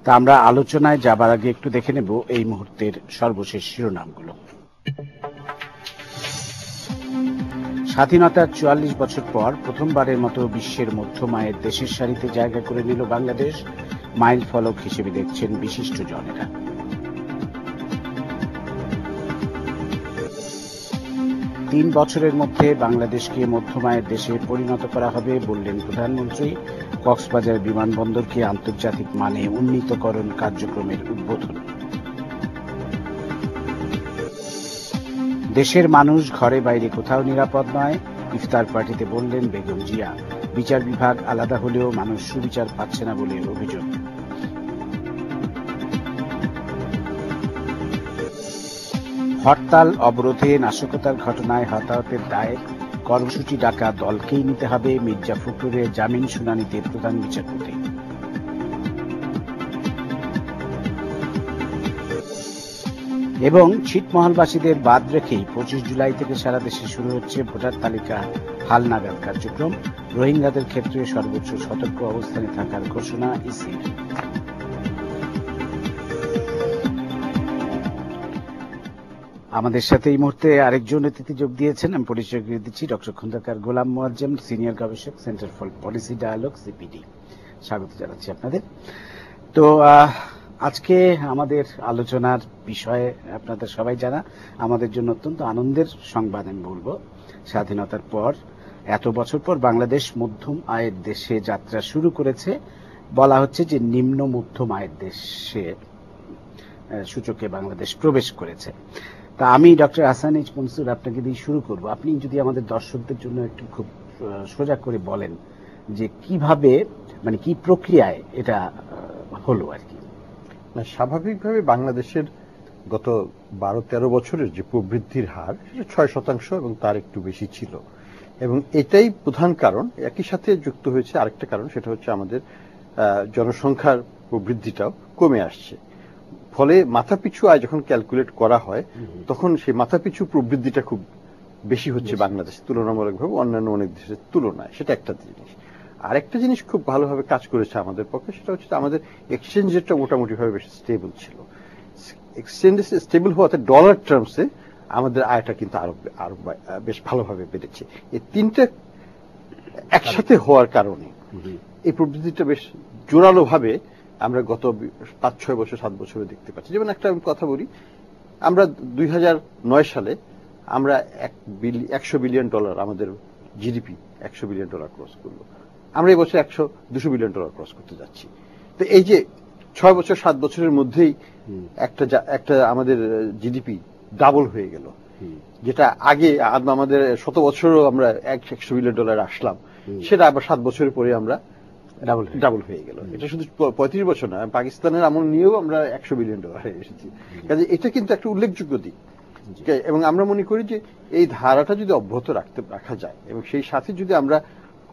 তা আমরা আলোচনায় যাবার আগে একটু দেখে নেব এই মুহূর্তের সর্বশেষ শিরোনামগুলো। স্বাধীনতার ৪৪ বছর পর প্রথমবারের মতো বিশ্বের মধ্যম আয়ের দেশের সারিতে জায়গা করে নিল বাংলাদেশ। মাইল ফলক হিসেবে দেখছেন বিশিষ্ট জনেরা। তিন বছরের মধ্যে বাংলাদেশকে মধ্যম আয়ের দেশে পরিণত করা হবে বললেন প্রধানমন্ত্রী। কক্সবাজার বিমানবন্দরকে আন্তর্জাতিক মানে উন্নীতকরণ কার্যক্রমের উদ্বোধন। দেশের মানুষ ঘরে বাইরে কোথাও নিরাপদ নয়, ইফতার পার্টিতে বললেন বেগম জিয়া। বিচার বিভাগ আলাদা হলেও মানুষ সুবিচার পাচ্ছে না বলে অভিযোগ। হরতাল অবরোধে নাশকতার ঘটনায় হতাহতের দায়ে কর্মসূচি ডাকা দলকেই নিতে হবে, মির্জা ফখরুলের জামিন শুনানিতে প্রধান বিচারপতি। এবং ছিটমহলবাসীদের বাদ রেখেই ২৫ জুলাই থেকে সারা দেশে শুরু হচ্ছে ভোটার তালিকা হালনাগাদ কার্যক্রম। রোহিঙ্গাদের ক্ষেত্রে সর্বোচ্চ সতর্ক অবস্থানে থাকার ঘোষণা ইসির। আমাদের সাথে এই মুহূর্তে আরেকজন অতিথি যোগ দিয়েছেন, আমি পরিচয় করে দিচ্ছি। ডক্টর খন্দকার গোলাম মোয়াজ্জেম, সিনিয়র গবেষক, centre for policy dialogue, CPD. স্বাগত জানাচ্ছি আপনাদের। তো আজকে আমাদের আলোচনার বিষয়ে আপনাদের সবাই জানা, আমাদের জন্য অত্যন্ত আনন্দের সংবাদ আমি বলবো। স্বাধীনতার পর এত বছর পর বাংলাদেশ মধ্যম আয়ের দেশে যাত্রা শুরু করেছে। বলা হচ্ছে যে নিম্ন মধ্যম আয়ের দেশে সূচকে বাংলাদেশ প্রবেশ করেছে। তা আমি ডক্টর আহসান এইচ মনসুর আপনাকে দিয়ে শুরু করব। আপনি যদি আমাদের দর্শকদের জন্য একটু খুব সোজা করে বলেন যে কিভাবে, মানে কি প্রক্রিয়ায় এটা হলো আর কি। স্বাভাবিকভাবে বাংলাদেশের গত ১২-১৩ বছরের যে প্রবৃদ্ধির হার ৬% এবং তার একটু বেশি ছিল, এবং এটাই প্রধান কারণ। একই সাথে যুক্ত হয়েছে আরেকটা কারণ, সেটা হচ্ছে আমাদের জনসংখ্যার প্রবৃদ্ধিটাও কমে আসছে। ফলে মাথাপিছু আয় যখন ক্যালকুলেট করা হয় তখন সেই মাথাপিছু প্রবৃদ্ধিটা খুব বেশি হচ্ছে বাংলাদেশ তুলনামূলকভাবে অন্যান্য অনেক দেশের তুলনায়। সেটা একটা জিনিস। আরেকটা জিনিস খুব ভালোভাবে কাজ করেছে আমাদের পক্ষে, সেটা হচ্ছে আমাদের এক্সচেঞ্জ রেটটা মোটামুটিভাবে বেশ স্টেবল ছিল। এক্সচেঞ্জ স্টেবল হওয়াতে ডলার টার্মসে আমাদের আয়টা কিন্তু আরো বেশ ভালোভাবে বেড়েছে। এই তিনটা একসাথে হওয়ার কারণে এই প্রবৃদ্ধিটা বেশ জোরালো ভাবে আমরা গত ৫-৬ বছর ৭ বছরে দেখতে পাচ্ছি। যেমন একটা কথা বলি, আমরা ২০০৯ সালে আমরা $100 বিলিয়ন আমাদের জিডিপি $100 বিলিয়ন ক্রস করলো। আমরা এই বছর 200 বিলিয়ন ক্রস করতে যাচ্ছি। তো এই যে ৬ বছর ৭ বছরের মধ্যেই একটা আমাদের জিডিপি ডাবল হয়ে গেল, যেটা আগে আমাদের ১০০ বছরও আমরা $100 বিলিয়ন আসলাম, সেটা আবার ৭ বছরের পরে আমরা ডাবল হয়ে গেল। এটা শুধু ৩৫ বছর না, পাকিস্তানের আমল নিয়েও আমরা $100 বিলিয়ন এসেছি। কাজে এটা কিন্তু একটা উল্লেখযোগ্য দিক, এবং আমরা মনে করি যে এই ধারাটা যদি অব্যাহত রাখা যায় এবং সেই সাথে যদি আমরা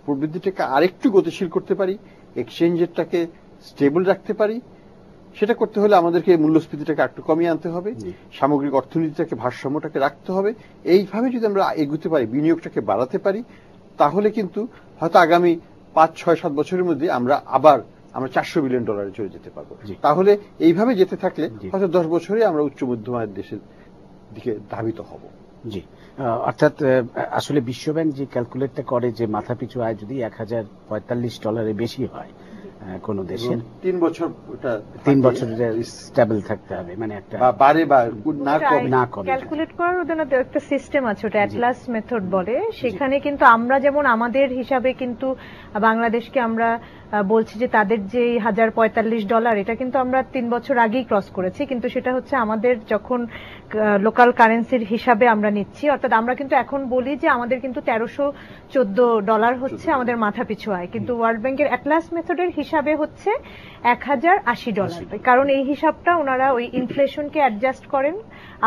প্রবৃদ্ধিটাকে আরেকটু গতিশীল করতে পারি, এক্সচেঞ্জ রেটটাকে স্টেবল রাখতে পারি, সেটা করতে হলে আমাদেরকে মূল্যস্ফীতিটাকে একটু কমিয়ে আনতে হবে, সামগ্রিক অর্থনীতিটাকে ভারসাম্যটাকে রাখতে হবে। এইভাবে যদি আমরা এগোতে পারি, বিনিয়োগটাকে বাড়াতে পারি, তাহলে কিন্তু হয়তো আগামী ৫-৬-৭ বছরের মধ্যে আমরা 400 বিলিয়ন ডলারে চলে যেতে পারবো। তাহলে এইভাবে যেতে থাকলে হয়তো ১০ বছরে আমরা উচ্চ মধ্যম আয়ের দেশের দিকে ধাবিত হব। জি, অর্থাৎ আসলে বিশ্বব্যাংক যে ক্যালকুলেটটা করে যে মাথাপিছু আয় যদি $১,০৪৫ বেশি হয় কোন দেশের, ৩ বছর স্টেবল থাকতে হবে, মানে একটা বাড়ে বা না কমে। ক্যালকুলেট করার ওদের একটা সিস্টেম আছে, ওটা অ্যাটলাস মেথড বলে। সেখানে কিন্তু আমরা যেমন আমাদের হিসাবে কিন্তু বাংলাদেশকে আমরা বলছি যে তাদের যে $১,০৪৫, এটা কিন্তু আমরা ৩ বছর আগেই ক্রস করেছি, কিন্তু সেটা হচ্ছে আমাদের যখন লোকাল কারেন্সির হিসাবে আমরা নিচ্ছি, অর্থাৎ আমরা কিন্তু এখন বলি যে আমাদের কিন্তু $১,৩১৪ হচ্ছে আমাদের মাথাপিছু আয়, কিন্তু ওয়ার্ল্ড ব্যাংকের অ্যাটলাস মেথডের হিসাবে হচ্ছে $১,০৮০। কারণ এই হিসাবটা ওনারা ওই ইনফ্লেশনকে অ্যাডজাস্ট করেন।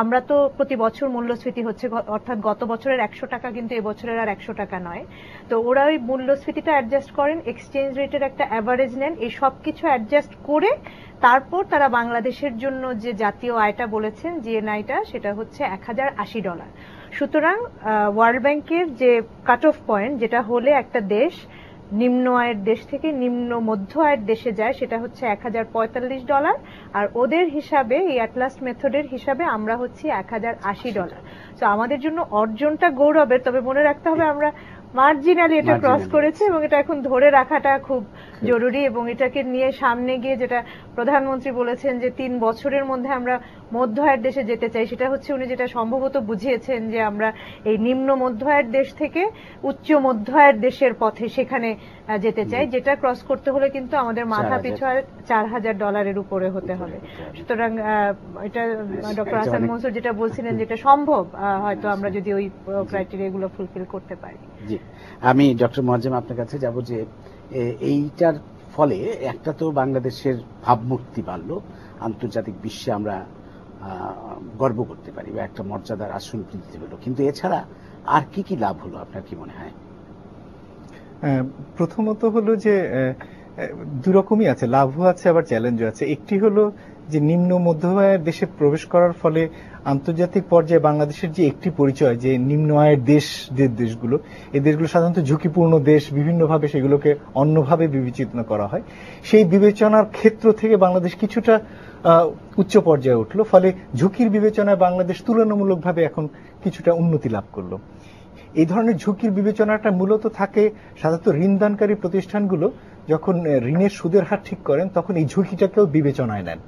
আমরা তো প্রতি বছর মূল্যস্ফীতি হচ্ছে, অর্থাৎ গত বছরের $১০০ কিন্তু এবছরের আর $১০০ নয়। তো ওরা ওই মূল্যস্ফীতিটা অ্যাডজাস্ট করেন, এক্সচেঞ্জ রেটের একটা অ্যাভারেজ নেন, এই সব কিছু অ্যাডজাস্ট করে তারপর তারা বাংলাদেশের জন্য যে জাতীয় আয়টা বলেছেন, জিএনআইটা, সেটা হচ্ছে $১,০৮০। সুতরাং ওয়ার্ল্ড ব্যাংকের যে কাট অফ পয়েন্ট, যেটা হলে একটা দেশ নিম্ন আয়ের দেশ থেকে নিম্ন মধ্য আয়ের দেশে যায় সেটা হচ্ছে $1045, আর ওদের হিসাবে এই অ্যাটলাস মেথডের হিসাবে আমরা হচ্ছি $1080। তো আমাদের জন্য অর্জনটা গৌরবের, তবে মনে রাখতে হবে আমরা মার্জিনালি এটা ক্রস করেছে এবং এটা এখন ধরে রাখাটা খুব জরুরি, এবং এটাকে নিয়ে সামনে গিয়ে যেটা প্রধানমন্ত্রী বলেছেন যে 3 বছরের মধ্যে আমরা মধ্য আয়ের দেশে যেতে চাই, সেটা হচ্ছে উনি যেটা সম্ভবত বুঝিয়েছেন যে আমরা এই নিম্ন মধ্য আয়ের দেশ থেকে উচ্চ মধ্য আয়ের দেশের পথে সেখানে যেতে চাই, যেটা ক্রস করতে হলে কিন্তু আমাদের মাথা পিছু $4000 উপরে হতে হবে। সুতরাং এটা ডক্টর হাসান মনসুর যেটা বলছিলেন যেটা সম্ভব, হয়তো আমরা যদি ওই ক্রাইটেরিয়া গুলো ফুলফিল করতে পারি। জি, আমি ডক্টর মোয়াজ্জেম আপনার কাছে যাব যে এইটার ফলে একটা তো বাংলাদেশের ভাবমূর্তি বাড়লো, আন্তর্জাতিক বিশ্বে আমরা গর্ব করতে পারি বা একটা মর্যাদার আসন দিতে পেল, কিন্তু এছাড়া আর কি কি লাভ হলো আপনার কি মনে হয়? প্রথমত হলো যে দুই রকমই আছে, লাভও আছে আবার চ্যালেঞ্জও আছে। একটি হলো যে নিম্ন মধ্য আয়ের দেশে প্রবেশ করার ফলে আন্তর্জাতিক পর্যায়ে বাংলাদেশের যে একটি পরিচয় যে নিম্ন আয়ের দেশ, যে দেশগুলো, এই দেশগুলো সাধারণত ঝুঁকিপূর্ণ দেশ, বিভিন্নভাবে সেগুলোকে অন্যভাবে বিবেচনা করা হয়, সেই বিবেচনার ক্ষেত্র থেকে বাংলাদেশ কিছুটা উচ্চ পর্যায়ে উঠলো, ফলে ঝুঁকির বিবেচনায় বাংলাদেশ তুলনামূলকভাবে এখন কিছুটা উন্নতি লাভ করলো। এই ধরনের ঝুঁকির বিবেচনাটা মূলত থাকে সাধারণত ঋণদানকারী প্রতিষ্ঠানগুলো যখন ঋণের সুদের হার ঠিক করেন তখন এই ঝুঁকিটাকেও বিবেচনায় নেন।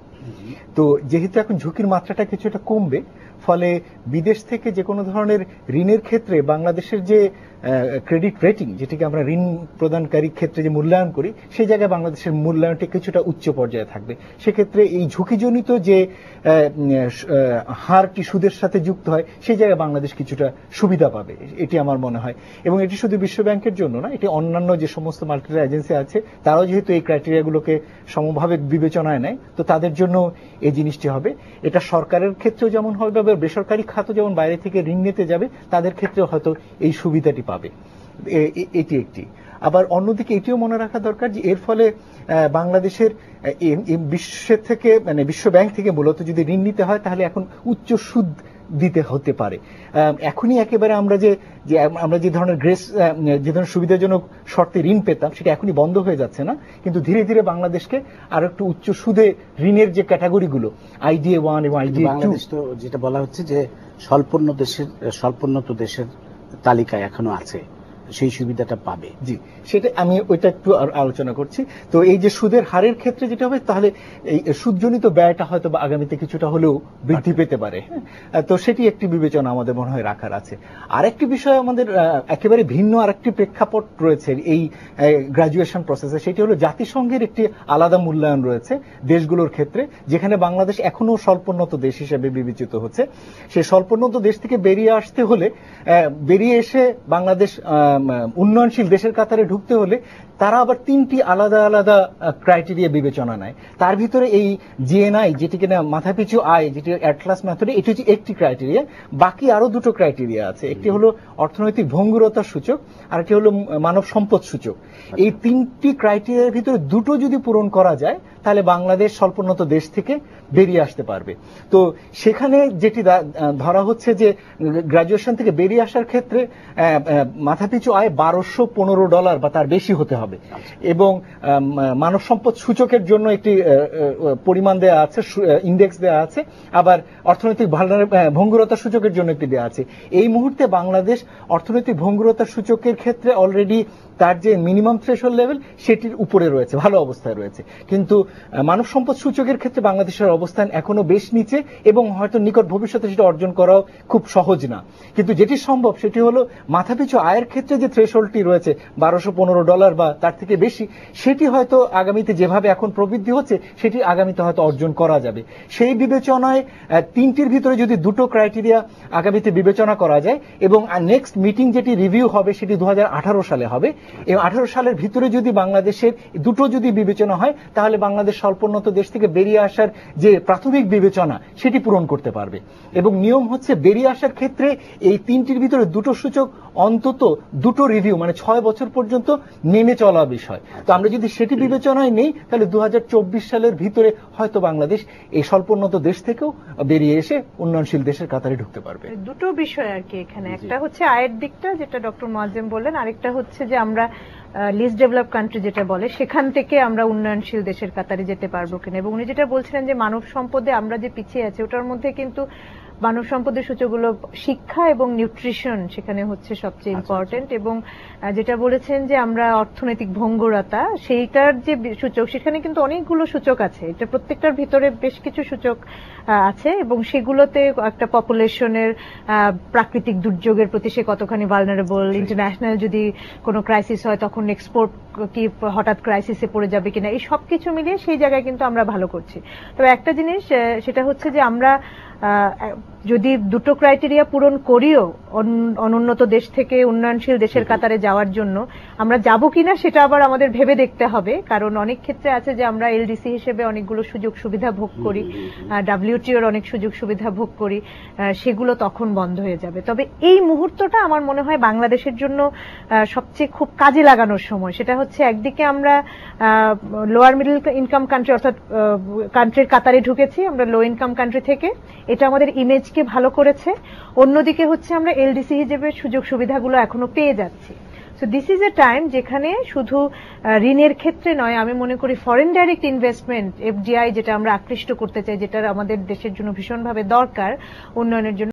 তো যেহেতু এখন ঝুঁকির মাত্রাটা কিছুটা কমবে, ফলে বিদেশ থেকে যে কোনো ধরনের ঋণের ক্ষেত্রে বাংলাদেশের যে ক্রেডিট রেটিং, যেটিকে আমরা ঋণ প্রদানকারী ক্ষেত্রে যে মূল্যায়ন করি, সেই জায়গায় বাংলাদেশের মূল্যায়নটি কিছুটা উচ্চ পর্যায়ে থাকবে। সেক্ষেত্রে এই ঝুঁকিজনিত যে হারটি সুদের সাথে যুক্ত হয়, সেই জায়গায় বাংলাদেশ কিছুটা সুবিধা পাবে, এটি আমার মনে হয়। এবং এটি শুধু বিশ্ব ব্যাংকের জন্য না, এটি অন্যান্য যে সমস্ত মাল্টিলাটারাল এজেন্সি আছে তারাও যেহেতু এই ক্রাইটেরিয়াগুলোকে সমভাবে বিবেচনায় নেয়, তো তাদের জন্য এই জিনিসটি হবে। এটা সরকারের ক্ষেত্রেও যেমন হবে, বেসরকারি খাত যেমন বাইরে থেকে ঋণ নিতে যাবে তাদের ক্ষেত্রেও হয়তো এই সুবিধাটি পাবে, এটি একটি। আবার অন্যদিকে এটিও মনে রাখা দরকার যে এর ফলে বাংলাদেশের বিশ্বের থেকে, মানে বিশ্ব ব্যাংক থেকে মূলত যদি ঋণ নিতে হয় তাহলে এখন উচ্চ সুদ দিতে হতে পারে। এখনই একেবারে আমরা যে ধরনের গ্রেস, যে ধরনের সুবিধাজনক শর্তে ঋণ পেতাম সেটা এখনই বন্ধ হয়ে যাচ্ছে না, কিন্তু ধীরে ধীরে বাংলাদেশকে আর একটু উচ্চ সুদে ঋণের যে ক্যাটাগরিগুলো IDA 1 এবং IDA 2, বাংলাদেশ তো যেটা বলা হচ্ছে যে স্বল্পোন্নত দেশের তালিকায় এখনো আছে, সেই সুবিধাটা পাবে। জি, সেটা আমি ওইটা একটু আলোচনা করছি। তো এই যে সুদের হারের ক্ষেত্রে যেটা হবে, তাহলে এই সুদজনিত ব্যয়টা হয়তো বা আগামীতে কিছুটা হলেও বৃদ্ধি পেতে পারে। তো সেটি একটি বিবেচনা আমাদের মনে হয় রাখার আছে। আরেকটি বিষয় আমাদের একেবারে ভিন্ন আরেকটি প্রেক্ষাপট রয়েছে এই গ্রাজুয়েশন প্রসেসে, সেটি হলো জাতিসংঘের একটি আলাদা মূল্যায়ন রয়েছে দেশগুলোর ক্ষেত্রে, যেখানে বাংলাদেশ এখনো স্বল্পোন্নত দেশ হিসেবে বিবেচিত হচ্ছে। সেই স্বল্পোন্নত দেশ থেকে বেরিয়ে আসতে হলে, বেরিয়ে এসে বাংলাদেশ উন্নয়নশীল দেশের কাতারে ঢুকতে হলে তারা আবার 3টি আলাদা আলাদা ক্রাইটেরিয়া বিবেচনা নেয়। তার ভিতরে এই GNI, যেটিকে না মাথাপিছু আয়, যেটি অ্যাটলাস মেথডে, এটি হচ্ছে একটি ক্রাইটেরিয়া। বাকি আরো 2টো ক্রাইটেরিয়া আছে, একটি হলো অর্থনৈতিক ভঙ্গুরতার সূচক আর একটি হলো মানব সম্পদ সূচক। এই 3টি ক্রাইটেরিয়ার ভিতরে 2টো যদি পূরণ করা যায় তাহলে বাংলাদেশ স্বল্পোন্নত দেশ থেকে বেরিয়ে আসতে পারবে। তো সেখানে যেটি ধরা হচ্ছে যে গ্রাজুয়েশন থেকে বেরিয়ে আসার ক্ষেত্রে মাথাপিছু আয় $1215 বা তার বেশি হতে হবে, এবং মানব সম্পদ সূচকের জন্য একটি পরিমাণ দেয়া আছে, ইন্ডেক্স দেয়া আছে, আবার অর্থনৈতিক ভঙ্গুরতা সূচকের জন্য একটি দেয়া আছে। এই মুহূর্তে বাংলাদেশ অর্থনৈতিক ভঙ্গুরতা সূচকের ক্ষেত্রে অলরেডি তার যে মিনিমাম থ্রেশহোল্ড লেভেল সেটির উপরে রয়েছে, ভালো অবস্থায় রয়েছে, কিন্তু মানব সম্পদ সূচকের ক্ষেত্রে বাংলাদেশের অবস্থান এখনো বেশ নিচে, এবং হয়তো নিকট ভবিষ্যতে সেটা অর্জন করাও খুব সহজ না। কিন্তু যেটি সম্ভব সেটি হলো মাথাপিছু আয়ের ক্ষেত্রে যে থ্রেশহোল্ডটি রয়েছে $1215 বা তার থেকে বেশি, সেটি হয়তো আগামীতে যেভাবে এখন প্রবৃদ্ধি হচ্ছে সেটি আগামীতে হয়তো অর্জন করা যাবে। সেই বিবেচনায় 3টির ভিতরে যদি 2টো ক্রাইটেরিয়া আগামীতে বিবেচনা করা যায়, এবং নেক্সট মিটিং যেটি রিভিউ হবে সেটি 2018 সালে হবে, এবং 18 সালের ভিতরে যদি বাংলাদেশের 2টো যদি বিবেচনা হয় তাহলে বাংলাদেশ স্বল্পোন্নত দেশ থেকে বেরিয়ে আসার যে প্রাথমিক বিবেচনা সেটি পূরণ করতে পারবে। এবং নিয়ম হচ্ছে বেরিয়ে আসার ক্ষেত্রে এই 3টির ভিতরে 2টো সূচক অন্তত 2টো রিভিউ, মানে 6 বছর পর্যন্ত মেনে চলা বিষয়। তো আমরা যদি সেটি বিবেচনায় নেই তাহলে 2024 সালের ভিতরে হয়তো বাংলাদেশ এই স্বল্পোন্নত দেশ থেকেও বেরিয়ে এসে উন্নয়নশীল দেশের কাতারে ঢুকতে পারবে। দুটো বিষয় আর কি এখানে, একটা হচ্ছে আয়ের দিকটা যেটা ডক্টর মোয়াজ্জেম বললেন, আরেকটা হচ্ছে যে আমরা আমরা লিস্ট ডেভেলপ কান্ট্রি যেটা বলে সেখান থেকে আমরা উন্নয়নশীল দেশের কাতারে যেতে পারবো কিনা। এবং উনি যেটা বলছিলেন যে মানব সম্পদে আমরা যে পিছিয়ে আছি, ওটার মধ্যে কিন্তু মানব সম্পদের সূচকগুলো শিক্ষা এবং নিউট্রিশন সেখানে হচ্ছে সবচেয়ে ইম্পর্টেন্ট। এবং যেটা বলেছেন যে আমরা অর্থনৈতিক ভঙ্গুরতা, সেইটার যে সূচক, সেখানে কিন্তু অনেকগুলো সূচক আছে, এটা প্রত্যেকটার ভিতরে বেশ কিছু সূচক আছে এবং সেগুলোতে একটা পপুলেশনের প্রাকৃতিক দুর্যোগের প্রতি সে কতখানি ভালনারেবল, ইন্টারন্যাশনাল যদি কোনো ক্রাইসিস হয় তখন এক্সপোর্ট কি হঠাৎ ক্রাইসিসে পড়ে যাবে কিনা, এই সবকিছু মিলিয়ে সেই জায়গায় কিন্তু আমরা ভালো করছি। তবে একটা জিনিস সেটা হচ্ছে যে আমরা যদি দুটো ক্রাইটেরিয়া পূরণ করিও অনুন্নত দেশ থেকে উন্নয়নশীল দেশের কাতারে যাওয়ার জন্য, আমরা যাব কিনা সেটা আবার আমাদের ভেবে দেখতে হবে। কারণ অনেক ক্ষেত্রে আছে যে আমরা এলডিসি হিসেবে অনেকগুলো সুযোগ সুবিধা ভোগ করি, ডাব্লিউটিওর অনেক সুযোগ সুবিধা ভোগ করি, সেগুলো তখন বন্ধ হয়ে যাবে। তবে এই মুহূর্তটা আমার মনে হয় বাংলাদেশের জন্য সবচেয়ে খুব কাজে লাগানোর সময়। সেটা হচ্ছে একদিকে আমরা লোয়ার মিডল ইনকাম কান্ট্রি অর্থাৎ কান্ট্রির কাতারে ঢুকেছি আমরা লো ইনকাম কান্ট্রি থেকে, এটা আমাদের ইমেজকে ভালো করেছে। অন্যদিকে হচ্ছে আমরা এলডিসি হিসেবে সুযোগ সুবিধাগুলো এখনো পেয়ে যাচ্ছি। So this is a time যেখানে শুধু ঋণের ক্ষেত্রে নয়, আমি মনে করি ফরেন ডাইরেক্ট ইনভেস্টমেন্ট, এফডিআই যেটা আমরা আকৃষ্ট করতে চাই, যেটা আমাদের দেশের জন্য ভীষণভাবে দরকার উন্নয়নের জন্য,